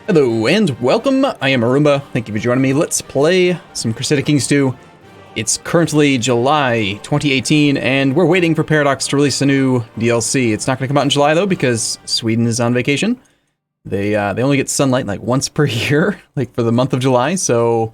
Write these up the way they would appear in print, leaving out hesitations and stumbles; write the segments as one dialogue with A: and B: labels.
A: Hello and welcome, I am Arumba, thank you for joining me. Let's play some Crusader Kings 2. It's currently July 2018 and we're waiting for Paradox to release a new DLC. It's not going to come out in July though because Sweden is on vacation. They only get sunlight like once per year, like for the month of July, so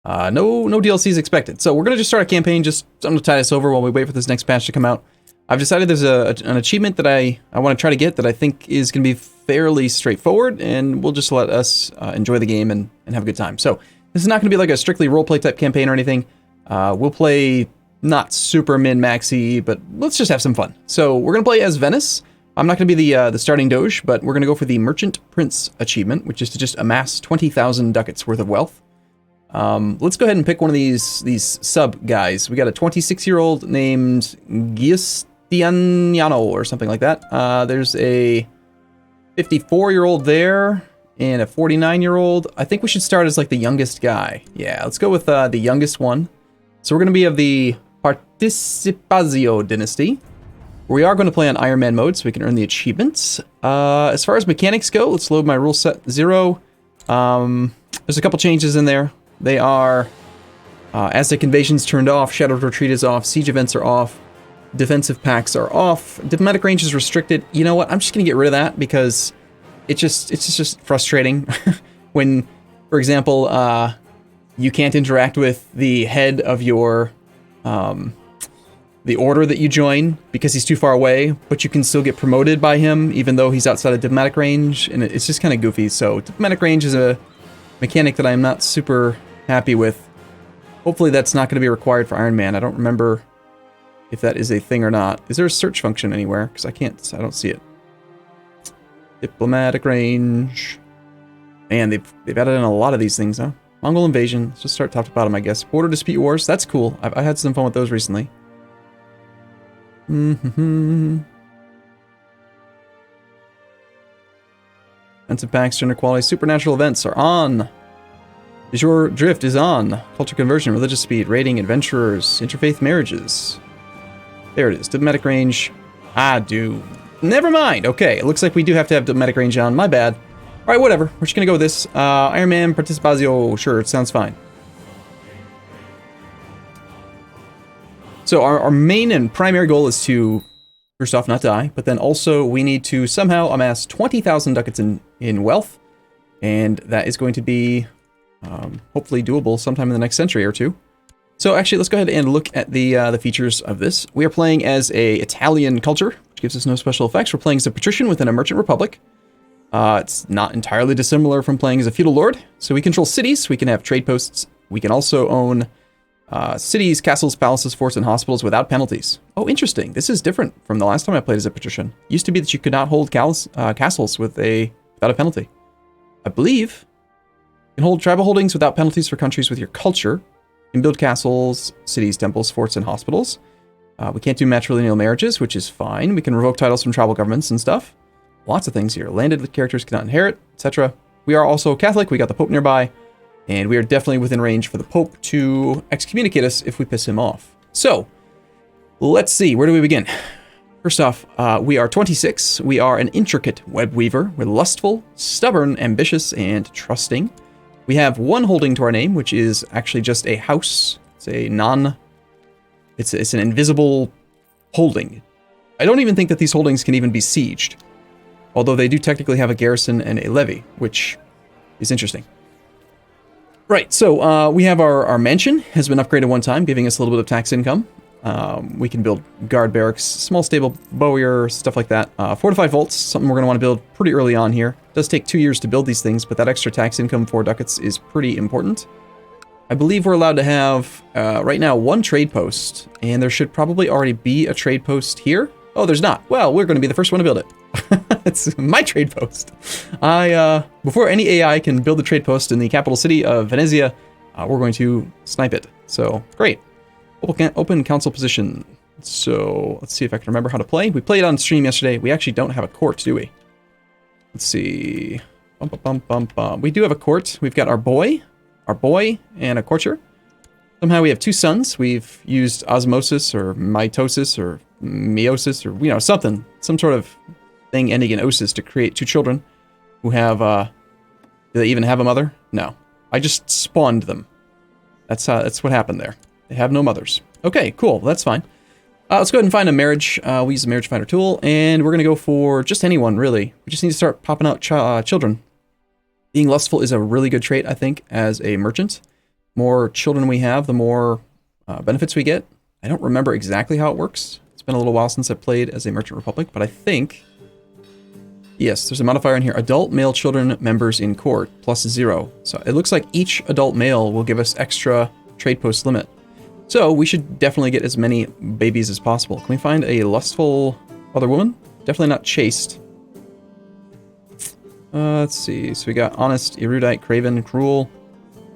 A: no DLCs expected. So we're going to just start a campaign, just something to tide us over while we wait for this next patch to come out. I've decided there's an achievement that I want to try to get that I think is going to be fairly straightforward, and we'll just let us enjoy the game and have a good time. So this is not going to be like a strictly roleplay type campaign or anything. We'll play not super min-maxy, but let's just have some fun. So we're going to play as Venice. I'm not going to be the starting doge, but we're going to go for the Merchant Prince achievement, which is to just amass 20,000 ducats worth of wealth. Let's go ahead and pick one of these sub guys. We got a 26-year-old named Giustianiano or something like that. There's a 54-year-old there and a 49-year-old. I think we should start as like the youngest guy. Yeah, let's go with the youngest one. So we're going to be of the Participazio dynasty. We are going to play on Iron Man mode so we can earn the achievements. As far as mechanics go, let's load my rule set 0. There's a couple changes in there. They are Aztec invasions turned off, shadowed retreat is off, siege events are off, defensive pacts are off, diplomatic range is restricted. You know what? I'm just gonna get rid of that because it's just frustrating when, for example, you can't interact with the head of your the order that you join because he's too far away, but you can still get promoted by him even though he's outside of diplomatic range, and it's just kind of goofy. So diplomatic range is a mechanic that I'm not super happy with. Hopefully that's not going to be required for Iron Man. I don't remember if that is a thing or not. Is there a search function anywhere? Because I don't see it. Diplomatic range. Man, they've added in a lot of these things, huh? Mongol invasion. Let's just start top to bottom, I guess. Border dispute wars. That's cool. I had some fun with those recently. Defensive packs, gender equality, supernatural events are on. Your drift is on. Culture conversion, religious speed, raiding, adventurers, interfaith marriages. There it is. Diplomatic range. Never mind. Okay, it looks like we do have to have diplomatic range on. My bad. All right, whatever. We're just gonna go with this. Iron Man Participazio. Sure, it sounds fine. So our main and primary goal is to, first off, not die, but then also we need to somehow amass 20,000 ducats in wealth, and that is going to be hopefully doable sometime in the next century or two. So actually, let's go ahead and look at the features of this. We are playing as a Italian culture, which gives us no special effects. We're playing as a patrician within a merchant republic. It's not entirely dissimilar from playing as a feudal lord. So we control cities, we can have trade posts, we can also own cities, castles, palaces, forts, and hospitals without penalties. Oh, interesting. This is different from the last time I played as a patrician. It used to be that you could not hold castles without a penalty. I believe you can hold tribal holdings without penalties for countries with your culture. You can build castles, cities, temples, forts, and hospitals. We can't do matrilineal marriages, which is fine. We can revoke titles from tribal governments and stuff. Lots of things here. Landed characters cannot inherit, etc. We are also Catholic. We got the Pope nearby. And we are definitely within range for the Pope to excommunicate us if we piss him off. So, let's see. Where do we begin? First off, we are 26. We are an intricate web weaver. We're lustful, stubborn, ambitious, and trusting. We have one holding to our name, which is actually just a house. It's an invisible holding. I don't even think that these holdings can even be sieged. Although they do technically have a garrison and a levy, which is interesting. Right, so we have our mansion has been upgraded one time, giving us a little bit of tax income. We can build guard barracks, small stable, bowyer, stuff like that. Fortified vaults, something we're going to want to build pretty early on here. It does take 2 years to build these things, but that extra tax income, 4 ducats, is pretty important. I believe we're allowed to have, right now, 1 trade post, and there should probably already be a trade post here. Oh, there's not. Well, we're going to be the first one to build it. It's my trade post. Before any AI can build the trade post in the capital city of Venezia, we're going to snipe it. So, great. Open council position. So, let's see if I can remember how to play. We played on stream yesterday. We actually don't have a court, do we? Let's see. We do have a court. We've got our boy, and a courtier. Somehow we have 2 sons. We've used osmosis or mitosis or meiosis or, some sort of thing ending in osis to create 2 children who have Do they even have a mother? No. I just spawned them. That's what happened there. They have no mothers. Okay, cool. That's fine. Let's go ahead and find a marriage. We use the marriage finder tool, and we're going to go for just anyone, really. We just need to start popping out children. Being lustful is a really good trait, I think, as a merchant. More children we have, the more benefits we get. I don't remember exactly how it works. It's been a little while since I played as a Merchant Republic, but I think... Yes, there's a modifier in here. Adult male children members in court, +0. So it looks like each adult male will give us extra trade post limit. So we should definitely get as many babies as possible. Can we find a lustful other woman? Definitely not chaste. Let's see. So we got honest, erudite, craven, cruel.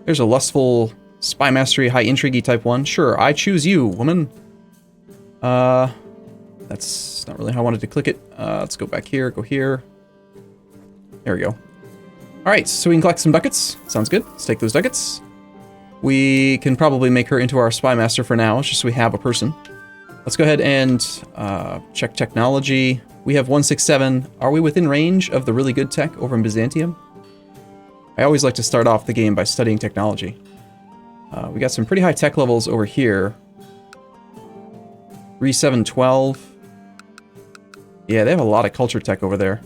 A: There's a lustful, spy mastery, high intrigue type 1. Sure, I choose you, woman. That's not really how I wanted to click it. Let's go back here, go here. There we go. Alright, so we can collect some ducats. Sounds good. Let's take those ducats. We can probably make her into our spy master for now, just so we have a person. Let's go ahead and check technology. We have 167. Are we within range of the really good tech over in Byzantium? I always like to start off the game by studying technology. We got some pretty high tech levels over here. 3712. Yeah, they have a lot of culture tech over there.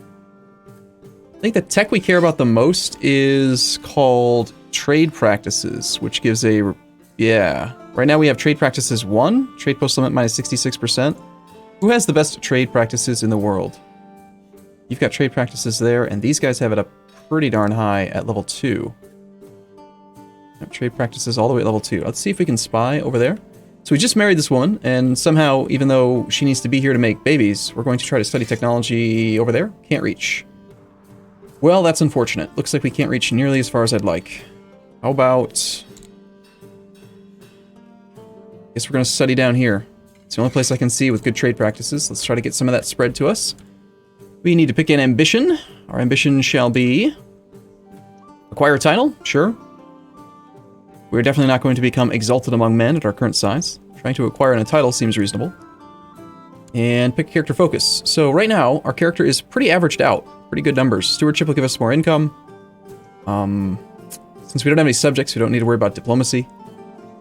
A: I think the tech we care about the most is called trade practices, which gives a... Yeah. Right now we have trade practices 1, trade post limit minus 66%. Who has the best trade practices in the world? You've got trade practices there, and these guys have it up pretty darn high at level 2. Trade practices all the way at level 2. Let's see if we can spy over there. So we just married this woman, and somehow, even though she needs to be here to make babies, we're going to try to study technology over there. Can't reach. Well, that's unfortunate. Looks like we can't reach nearly as far as I'd like. How about... Guess we're going to study down here. It's the only place I can see with good trade practices. Let's try to get some of that spread to us. We need to pick an ambition. Our ambition shall be... Acquire a title? Sure. We're definitely not going to become exalted among men at our current size. Trying to acquire a title seems reasonable. And pick character focus. So right now, our character is pretty averaged out. Pretty good numbers. Stewardship will give us more income. Since we don't have any subjects, we don't need to worry about diplomacy.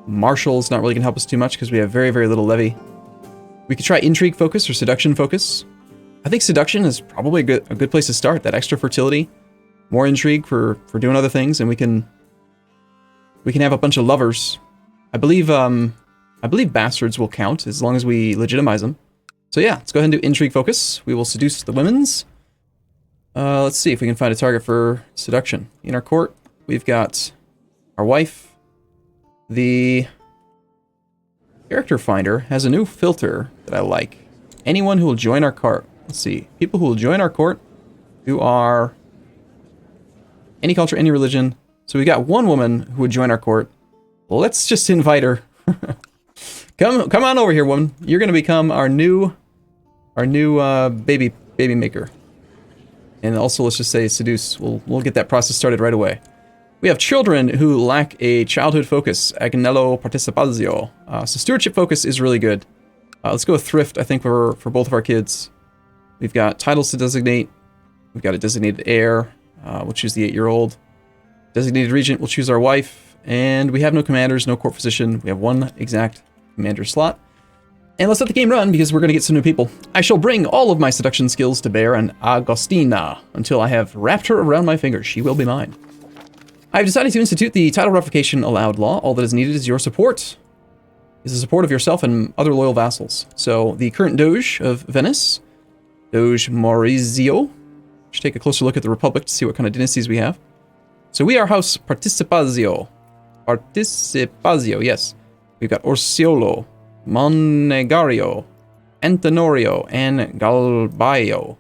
A: Martial's not really going to help us too much because we have very, very little levy. We could try intrigue focus or seduction focus. I think seduction is probably a good place to start. That extra fertility, more intrigue for doing other things, and we can have a bunch of lovers. I believe bastards will count as long as we legitimize them. So yeah, let's go ahead and do intrigue focus. We will seduce the women's. Let's see if we can find a target for seduction. In our court, we've got our wife. The character finder has a new filter that I like. Anyone who will join our court. Let's see. People who will join our court who are any culture, any religion. So we got one woman who would join our court. Well, let's just invite her. Come on over here, woman. You're going to become our new baby maker. And also, let's just say seduce. We'll get that process started right away. We have children who lack a childhood focus, agnello participazio. So stewardship focus is really good. Let's go with thrift, I think, for both of our kids. We've got titles to designate. We've got a designated heir. We'll choose the 8-year-old. Designated regent, we'll choose our wife. And we have no commanders, no court physician. We have one exact commander slot. And let's let the game run, because we're going to get some new people. I shall bring all of my seduction skills to bear on Agostina until I have wrapped her around my finger. She will be mine. I've decided to institute the title revocation allowed law. All that is needed is your support. Is the support of yourself and other loyal vassals. So the current Doge of Venice, Doge Maurizio. Should take a closer look at the Republic to see what kind of dynasties we have. So we are House Participazio. Participazio, yes. We've got Orsiolo, Monegario, Antonorio, and Galbaio.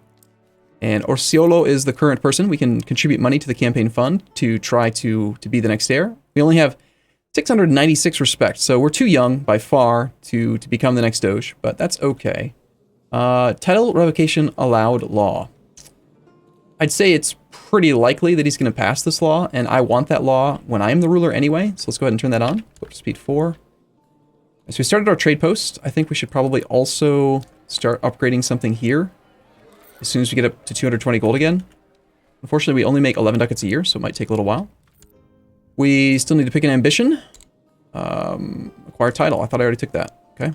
A: And Orsiolo is the current person. We can contribute money to the campaign fund to try to be the next heir. We only have 696 respect, so we're too young by far to become the next Doge, but that's okay. Title revocation allowed law. I'd say it's pretty likely that he's going to pass this law, and I want that law when I'm the ruler anyway, so let's go ahead and turn that on. Go to speed 4. As we started our trade post, I think we should probably also start upgrading something here as soon as we get up to 220 gold again. Unfortunately, we only make 11 ducats a year, so it might take a little while. We still need to pick an ambition. Acquire title. I thought I already took that. Okay.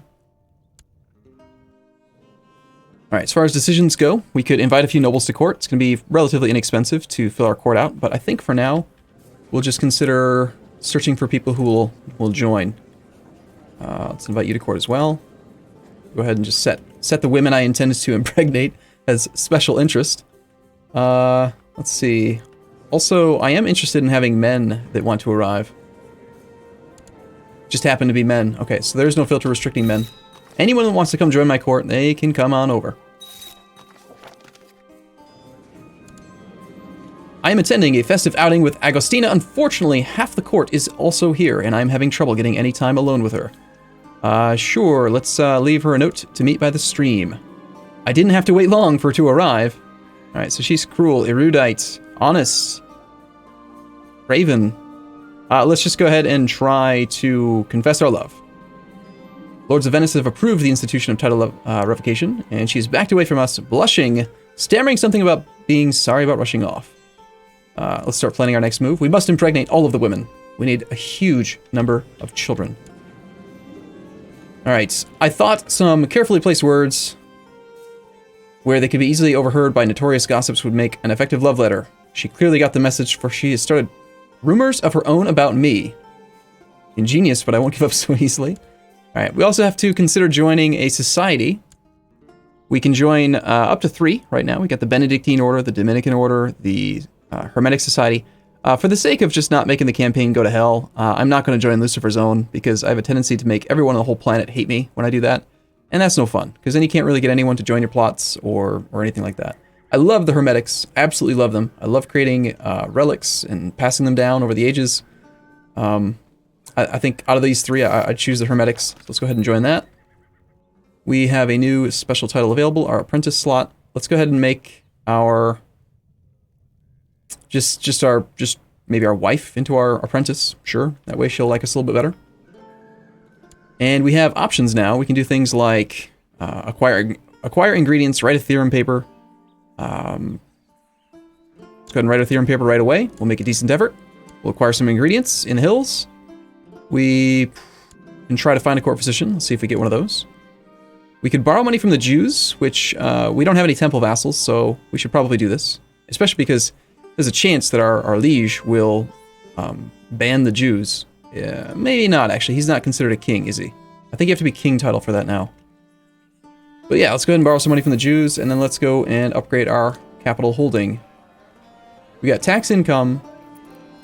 A: Alright, as far as decisions go, we could invite a few nobles to court. It's going to be relatively inexpensive to fill our court out, but I think for now, we'll just consider searching for people who will join. Let's invite you to court as well. Go ahead and just set the women I intend to impregnate as special interest. Let's see. Also, I am interested in having men that want to arrive. Just happen to be men. Okay, so there's no filter restricting men. Anyone that wants to come join my court, they can come on over. I am attending a festive outing with Agostina. Unfortunately, half the court is also here, and I'm having trouble getting any time alone with her. Sure, let's leave her a note to meet by the stream. I didn't have to wait long for her to arrive. Alright, so she's cruel, erudite, honest, raven. Let's just go ahead and try to confess our love. Lords of Venice have approved the institution of title revocation, and she's backed away from us, blushing, stammering something about being sorry about rushing off. Let's start planning our next move. We must impregnate all of the women. We need a huge number of children. Alright, I thought some carefully placed words where they could be easily overheard by notorious gossips would make an effective love letter. She clearly got the message, for she has started rumors of her own about me. Ingenious, but I won't give up so easily. Alright, we also have to consider joining a society. We can join up to 3 right now. We got the Benedictine Order, the Dominican Order, the Hermetic Society. For the sake of just not making the campaign go to hell, I'm not going to join Lucifer's Own, because I have a tendency to make everyone on the whole planet hate me when I do that. And that's no fun, because then you can't really get anyone to join your plots or anything like that. I love the Hermetics, absolutely love them. I love creating relics and passing them down over the ages. I think out of these 3, I'd choose the Hermetics. So let's go ahead and join that. We have a new special title available, our apprentice slot. Let's go ahead and make our just maybe our wife into our apprentice. Sure, that way she'll like us a little bit better. And we have options now. We can do things like acquire ingredients, write a theorem paper. Let's go ahead and write a theorem paper right away. We'll make a decent effort. We'll acquire some ingredients in the hills. We can try to find a court physician. Let's see if we get one of those. We could borrow money from the Jews, which we don't have any temple vassals, so we should probably do this. Especially because there's a chance that our liege will ban the Jews. Yeah, maybe not, actually. He's not considered a king, is he? I think you have to be king title for that now. But yeah, let's go ahead and borrow some money from the Jews, and then let's go and upgrade our capital holding. We got tax income,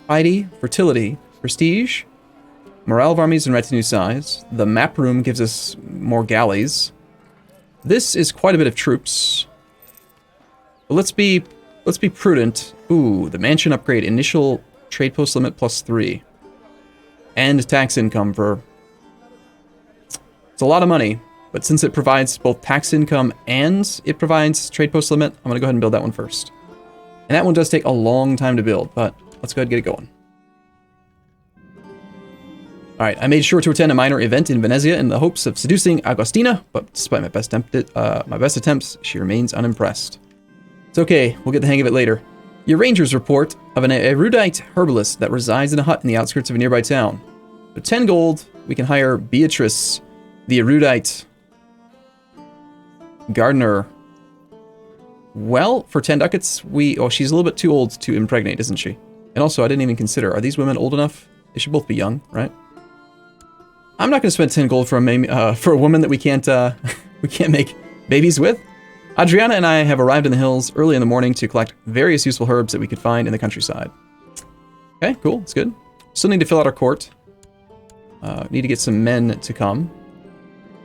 A: piety, fertility, prestige, morale of armies and retinue size. The map room gives us more galleys. This is quite a bit of troops. But let's be prudent. Ooh, the mansion upgrade, initial trade post limit +3. And tax income for... It's a lot of money, but since it provides both tax income and it provides trade post limit, I'm going to go ahead and build that one first. And that one does take a long time to build, but let's go ahead and get it going. Alright, I made sure to attend a minor event in Venezia in the hopes of seducing Agostina, but despite my best attempts, she remains unimpressed. It's okay, we'll get the hang of it later. Your rangers report of an erudite herbalist that resides in a hut in the outskirts of a nearby town. For 10 gold, we can hire Beatrice, the erudite gardener. Well, for 10 ducats, oh, she's a little bit too old to impregnate, isn't she? And also, I didn't even consider, are these women old enough? They should both be young, right? I'm not going to spend 10 gold for a woman that we can't make babies with. Adriana and I have arrived in the hills early in the morning to collect various useful herbs that we could find in the countryside. Okay, cool, that's good. Still need to fill out our court. Need to get some men to come.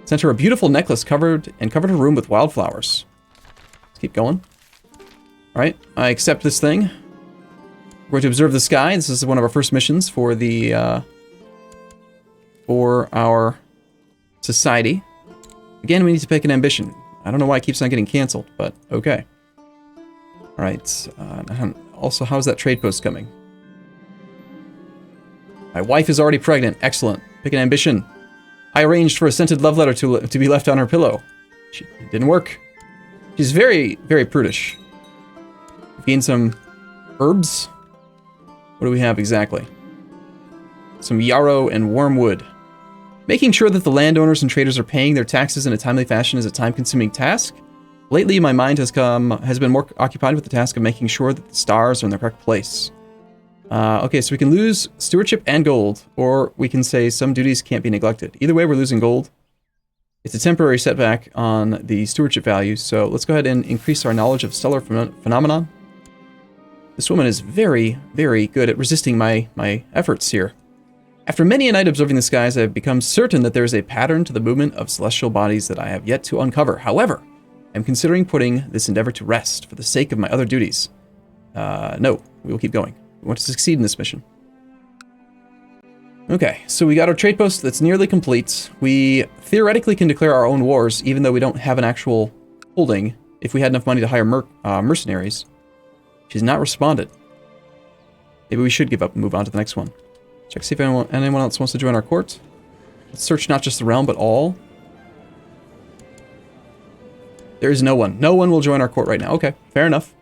A: Sent her a beautiful necklace covered her room with wildflowers. Let's keep going. Alright, I accept this thing. We're going to observe the sky. This is one of our first missions for the for our society. Again, we need to pick an ambition. I don't know why it keeps on getting canceled, but okay. Alright, also, how's that trade post coming? My wife is already pregnant. Excellent. Pick an ambition. I arranged for a scented love letter to be left on her pillow. It didn't work. She's very, very prudish. We've gained some Herbs. What do we have exactly? Some yarrow and wormwood. Making sure that the landowners and traders are paying their taxes in a timely fashion is a time-consuming task. Lately, my mind has been more occupied with the task of making sure that the stars are in the correct place. Okay, so we can lose stewardship and gold, or we can say some duties can't be neglected. Either way, we're losing gold. It's a temporary setback on the stewardship value, so let's go ahead and increase our knowledge of stellar phenomenon. This woman is very, very good at resisting my efforts here. After many a night observing the skies, I have become certain that there is a pattern to the movement of celestial bodies that I have yet to uncover. However, I'm considering putting this endeavor to rest for the sake of my other duties. No, we will keep going. We want to succeed in this mission. Okay, so we got our trade post that's nearly complete. We theoretically can declare our own wars, even though we don't have an actual holding, if we had enough money to hire mercenaries. She's not responded. Maybe we should give up and move on to the next one. Check, see if anyone else wants to join our court. Let's search not just the realm, but all. There is no one. No one will join our court right now. Okay, fair enough.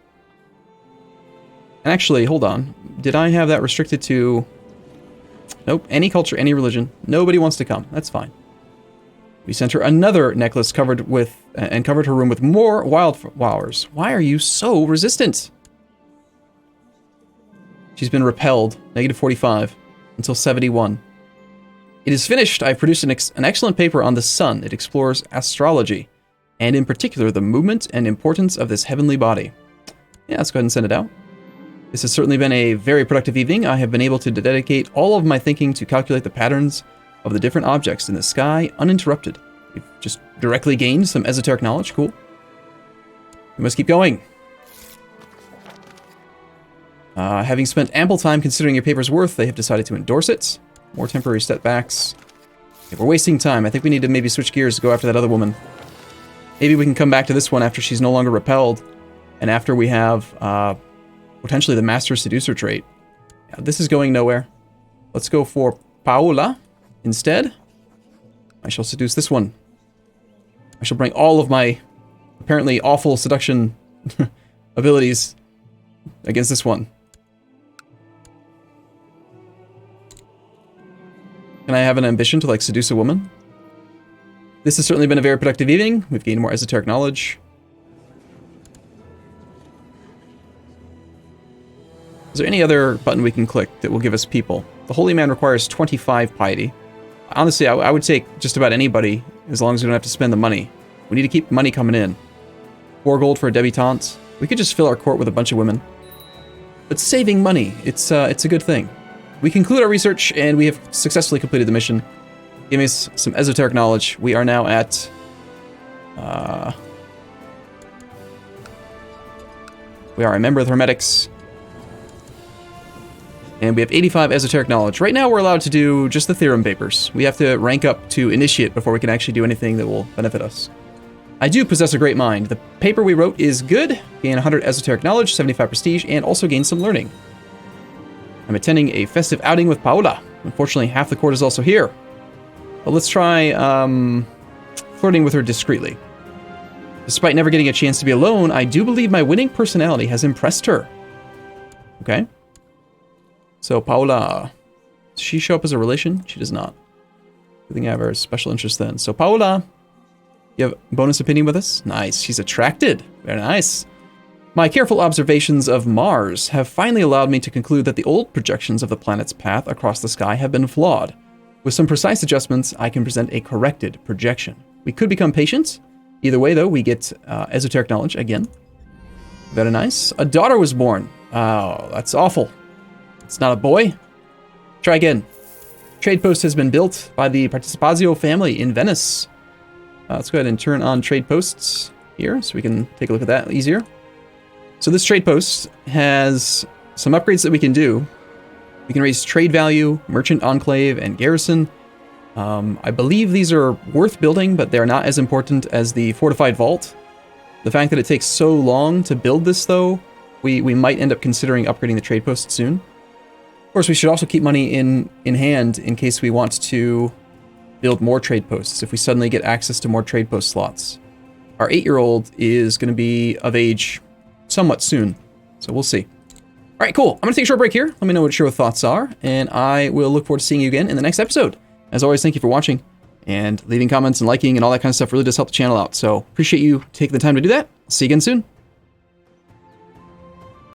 A: And actually, hold on. Did I have that restricted to... Nope, any culture, any religion. Nobody wants to come. That's fine. We sent her another necklace covered with... and covered her room with more wildflowers. Why are you so resistant? She's been repelled. -45. Until 71. It is finished. I've produced an excellent paper on the sun. It explores astrology, and in particular the movement and importance of this heavenly body. Yeah, let's go ahead and send it out. This has certainly been a very productive evening. I have been able to dedicate all of my thinking to calculate the patterns of the different objects in the sky uninterrupted. We've just directly gained some esoteric knowledge. Cool. We must keep going. Having spent ample time considering your paper's worth, they have decided to endorse it. More temporary setbacks. Okay, we're wasting time. I think we need to maybe switch gears to go after that other woman. Maybe we can come back to this one after she's no longer repelled, and after we have potentially the Master Seducer trait. Yeah, this is going nowhere. Let's go for Paola instead. I shall seduce this one. I shall bring all of my apparently awful seduction abilities against this one. Can I have an ambition to, like, seduce a woman? This has certainly been a very productive evening. We've gained more esoteric knowledge. Is there any other button we can click that will give us people? The Holy Man requires 25 piety. Honestly, I would take just about anybody, as long as we don't have to spend the money. We need to keep money coming in. 4 gold for a debutante. We could just fill our court with a bunch of women. But saving money, it's a good thing. We conclude our research, and we have successfully completed the mission. Give us some esoteric knowledge. We are now at... we are a member of the Hermetics. And we have 85 esoteric knowledge. Right now, we're allowed to do just the theorem papers. We have to rank up to initiate before we can actually do anything that will benefit us. I do possess a great mind. The paper we wrote is good. Gain 100 esoteric knowledge, 75 prestige, and also gain some learning. I'm attending a festive outing with Paola. Unfortunately, half the court is also here. But let's try flirting with her discreetly. Despite never getting a chance to be alone, I do believe my winning personality has impressed her. Okay. So Paola, does she show up as a relation? She does not. I think I have her special interest then. So Paola, you have bonus opinion with us? Nice. She's attracted. Very nice. My careful observations of Mars have finally allowed me to conclude that the old projections of the planet's path across the sky have been flawed. With some precise adjustments, I can present a corrected projection. We could become patient. Either way, though, we get esoteric knowledge again. Very nice. A daughter was born. Oh, that's awful. It's not a boy. Try again. Trade post has been built by the Participazio family in Venice. Let's go ahead and turn on trade posts here so we can take a look at that easier. So this trade post has some upgrades that we can do. We can raise trade value, merchant enclave, and garrison. I believe these are worth building, but they're not as important as the fortified vault. The fact that it takes so long to build this, though, we might end up considering upgrading the trade post soon. Of course, we should also keep money in hand in case we want to build more trade posts, if we suddenly get access to more trade post slots. Our 8-year-old is going to be of age somewhat soon, so we'll see. right, cool. I'm going to take a short break here. Let me know what your thoughts are, and I will look forward to seeing you again in the next episode. As always, thank you for watching, and leaving comments and liking and all that kind of stuff really does help the channel out. So appreciate you taking the time to do that. See you again soon.